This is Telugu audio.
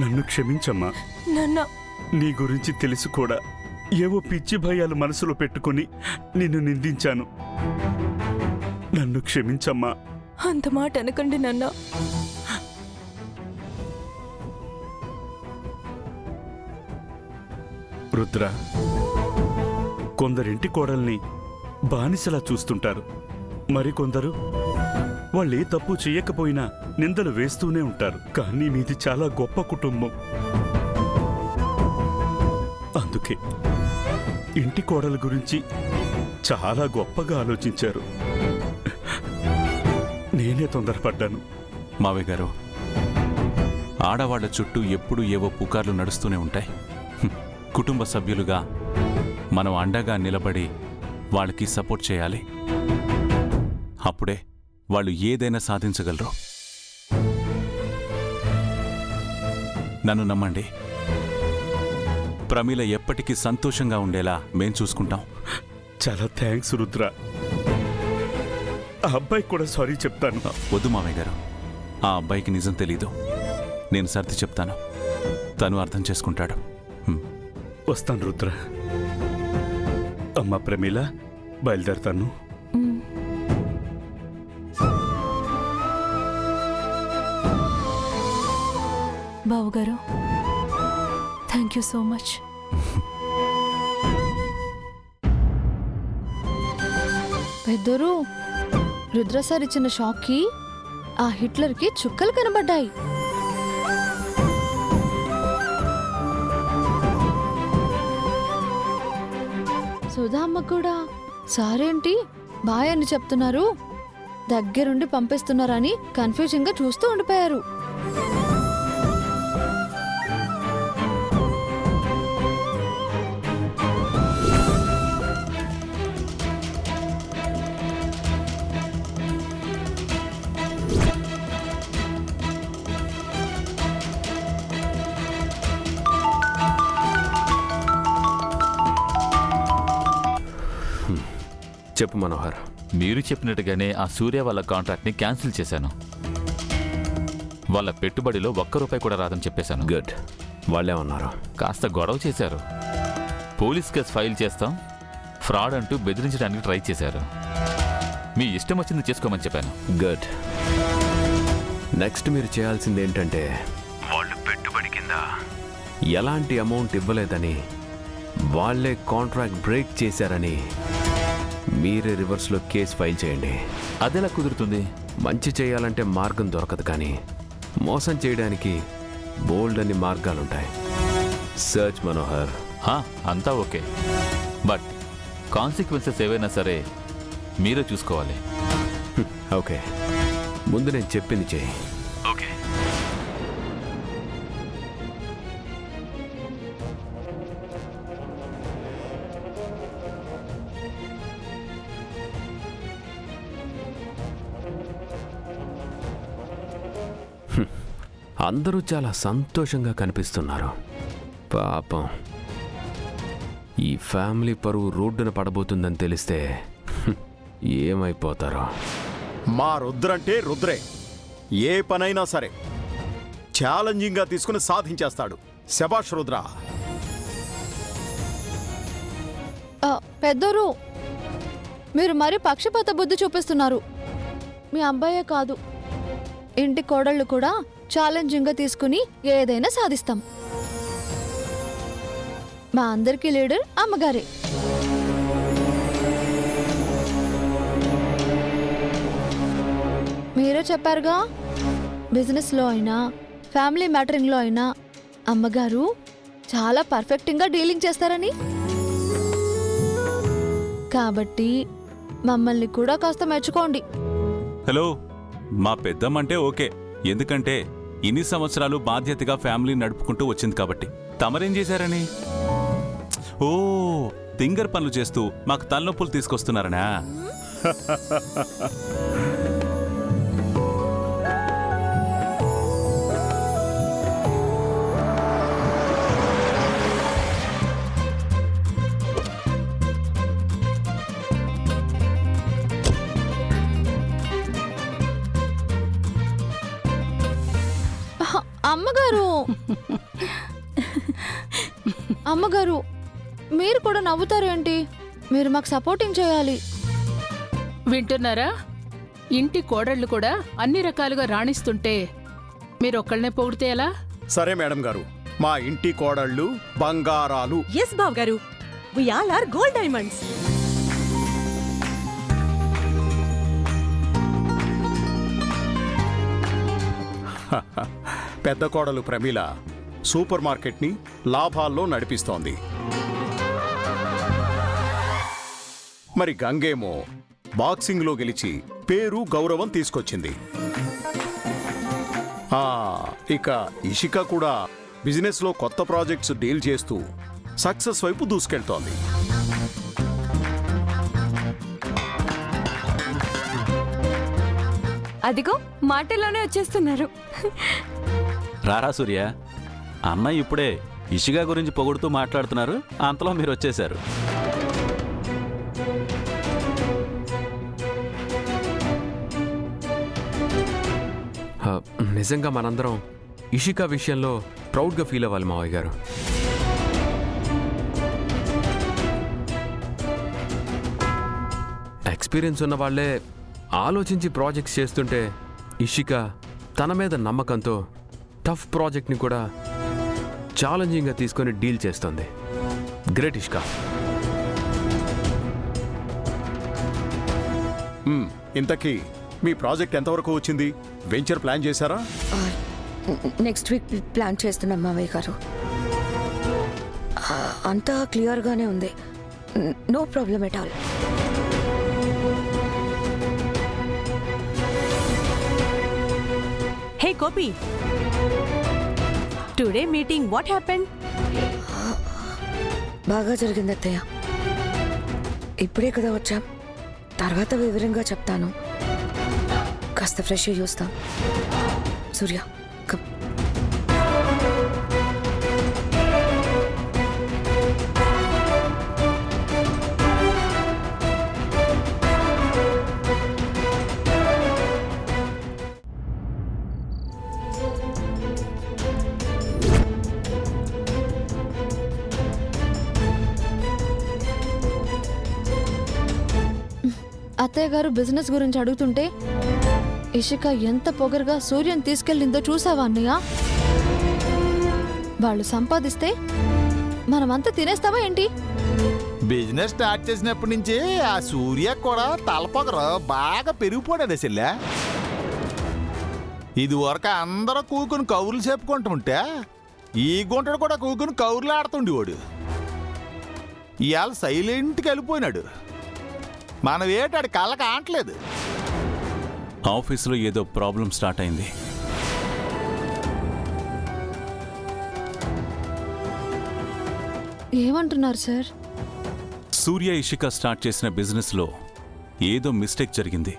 నన్ను క్షమించమ్మా. నాన్న, నీ గురించి తెలుసు కూడా ఏవో పిచ్చి భయాలు మనసులో పెట్టుకుని నిన్ను నిందించాను. నన్ను క్షమించమ్మా. అంత మాట అనకండి నాన్న. రుద్ర, కొందరింటి కోడల్ని బానిసలా చూస్తుంటారు. మరికొందరు వాళ్ళే తప్పు చెయ్యకపోయినా నిందలు వేస్తూనే ఉంటారు. కానీ మీది చాలా గొప్ప కుటుంబం. అందుకే ఇంటి కోడల గురించి చాలా గొప్పగా ఆలోచించారు. నేనే తొందరపడ్డాను. మావయ్య గారు, ఆడవాళ్ల చుట్టూ ఎప్పుడూ ఏవో పుకార్లు నడుస్తూనే ఉంటాయి. కుటుంబ సభ్యులుగా మనం అండగా నిలబడి వాళ్ళకి సపోర్ట్ చేయాలి. అప్పుడే వాళ్ళు ఏదైనా సాధించగలరు. నన్ను నమ్మండి, ప్రమీల ఎప్పటికీ సంతోషంగా ఉండేలా మేం చూసుకుంటాం. చాలా థ్యాంక్స్ రుద్ర. ఆ అబ్బాయికి కూడా సారీ చెప్తాను. వద్దు మావయ్య గారు, ఆ అబ్బాయికి నిజం తెలీదు. నేను సర్ది చెప్తాను, తను అర్థం చేసుకుంటాడు. వస్తాను రుద్ర. అమ్మ ప్రమీల, బయలుదేరతాను. బావుగారు, థ్యాంక్ యూ సో మచ్. పెద్దరు, రుద్ర సార్ ఇచ్చిన షాక్కి ఆ హిట్లర్కి చుక్కలు కనబడ్డాయి. సుధా అమ్మ కూడా సారేంటి బాయ్ అని చెప్తున్నారు, దగ్గరుండి పంపిస్తున్నారని కన్ఫ్యూజింగ్ గా చూస్తూ ఉండిపోయారు. చెప్పు మనోహర్. మీరు చెప్పినట్టుగానే ఆ సూర్య వాళ్ళ కాంట్రాక్ట్ని క్యాన్సిల్ చేశాను. వాళ్ళ పెట్టుబడిలో ₹1 కూడా రాదని చెప్పేశాను. గుడ్. వాళ్ళేమన్నారు? కాస్త గొడవ చేశారు. పోలీస్ కేసు ఫైల్ చేస్తాం, ఫ్రాడ్ అంటూ బెదిరించడానికి ట్రై చేశారు. మీ ఇష్టం వచ్చింది చేసుకోమని చెప్పాను. గుడ్. నెక్స్ట్ మీరు చేయాల్సింది ఏంటంటే, వాళ్ళు పెట్టుబడి కింద ఎలాంటి అమౌంట్ ఇవ్వలేదని, వాళ్ళే కాంట్రాక్ట్ బ్రేక్ చేశారని మీరే రివర్స్లో కేసు ఫైల్ చేయండి. అదెలా కుదురుతుంది? మంచి చేయాలంటే మార్గం దొరకదు, కానీ మోసం చేయడానికి బోల్డ్ అన్ని మార్గాలుంటాయి. సర్చ్ మనోహర్. అంతా ఓకే, బట్ కాన్సిక్వెన్సెస్ ఏవైనా సరే మీరే చూసుకోవాలి. ఓకే, ముందు నేను చెప్పింది చేయి. ఓకే. అందరూ చాలా సంతోషంగా కనిపిస్తున్నారు. పాపం ఈ ఫ్యామిలీ పరువు రోడ్డున పడబోతుందని తెలిస్తే ఏమైపోతారో. మా రుద్రంటే రుద్రే. ఏ పనైనా సరే ఛాలెంజింగ్గా తీసుకుని సాధించేస్తాడు. శభాష్ రుద్ర. పెద్దరు, మీరు మరీ పక్షపాత బుద్ధి చూపిస్తున్నారు. మీ అబ్బాయే కాదు, ఇంటి కోడళ్ళు కూడా ఛాలెంజింగ్గా తీసుకుని ఏదైనా సాధిస్తాం. మా అందరికీ లీడర్ అమ్మగారే. మీరే చెప్పారుగా, బిజినెస్లో అయినా ఫ్యామిలీ మ్యాటరింగ్లో అయినా అమ్మగారు చాలా పర్ఫెక్ట్గా డీలింగ్ చేస్తారని. కాబట్టి మమ్మల్ని కూడా కాస్త మెచ్చుకోండి. హలో, మా పెద్దమ్మంటే ఓకే, ఎందుకంటే ఇన్ని సంవత్సరాలు బాధ్యతగా ఫ్యామిలీ నడుపుకుంటూ వచ్చింది కాబట్టి. తమరేం చేశారని? ఓ, తింగర్ పనులు చేస్తూ మాకు తలనొప్పులు తీసుకొస్తున్నారనా? అమ్మగారు అమ్మగారు మీరు కూడా నవ్వుతారేంటి? మీరు మాకు సపోర్టింగ్ చేయాలి. వింటున్నారా? ఇంటి కోడళ్ళు కూడా అన్ని రకాలుగా రాణిస్తుంటే మీరొక్కళ్ళనే పొగిడితే ఎలా? సరే మేడం గారు, మా ఇంటి కోడళ్ళు బంగారాలు. ఎస్ బావ్ గారు, we all are gold diamonds. పెద్ద కోడలు ప్రమీల సూపర్ మార్కెట్ని లాభాల్లో నడిపిస్తోంది. మరి గంగేమో బాక్సింగ్లో గెలిచి పేరు గౌరవం తీసుకొచ్చింది. ఇక ఇషిక కూడా బిజినెస్లో కొత్త ప్రాజెక్ట్స్ డీల్ చేస్తూ సక్సెస్ వైపు దూసుకెళ్తోంది. అదిగో మాటల్లోనే వచ్చేస్తున్నారు. రారా సూర్య, అన్న ఇప్పుడే ఇషిగా గురించి పొగుడుతూ మాట్లాడుతున్నారు, అంతలో మీరు వచ్చేశారు. నిజంగా మనందరం ఇషికా విషయంలో ప్రౌడ్గా ఫీల్ అవ్వాలి మావయ్య గారు. ఎక్స్పీరియన్స్ ఉన్న వాళ్ళే ఆలోచించి ప్రాజెక్ట్స్ చేస్తుంటే ఇషికా తన మీద నమ్మకంతో టఫ్ ప్రాజెక్ట్ని కూడా ఛాలెంజింగ్గా తీసుకొని డీల్ చేస్తుంది. గ్రేట్ ఇషికా. ఇంతకీ మీ ప్రాజెక్ట్ ఎంతవరకు వచ్చింది? వెంచర్ ప్లాన్ చేశారా? నెక్స్ట్ వీక్ ప్లాన్ చేస్తున్నాం మావయ్య గారు. అంతా క్లియర్గానే ఉంది, no problem at all. Hey Gopi, today meeting what happened? బాగా జరిగింది అత్తయ్య. ఇప్పుడే కదా వచ్చాం, తర్వాత వివరంగా చెప్తాను. కాస్త ఫ్రెష్ అయ్యి వస్తాం. సూర్య కమ్. అత్తయ్య గారు బిజినెస్ గురించి అడుగుతుంటే ఇషిక ఎంత పొగరుగా సూర్యని తీసుకెళ్ళిందో చూసావా అన్నయ్య? వాళ్ళు సంపాదిస్తే మనమంతా తినేస్తావా ఏంటి? బిజినెస్ స్టార్ట్ చేసినప్పటి నుంచి ఆ సూర్య కూడా తలపొగరు బాగా పెరిగిపోయాడు చెల్లె. ఇది వరకు అందరూ కూకుని కౌరులు చెప్పుకుంటుంటే ఈ గుంటడు కూడా కూకుని కౌరులు ఆడుతుండేవాడు. ఇవాళ సైలెంట్కి వెళ్ళిపోయినాడు. మనం ఏటాడు కళ్ళకి ఆంటలేదు. ఆఫీసులో ఏదో ప్రాబ్లం స్టార్ట్ అయింది. ఏమంటున్నారు సార్? సూర్య ఇషిక స్టార్ట్ చేసిన బిజినెస్లో ఏదో మిస్టేక్ జరిగింది.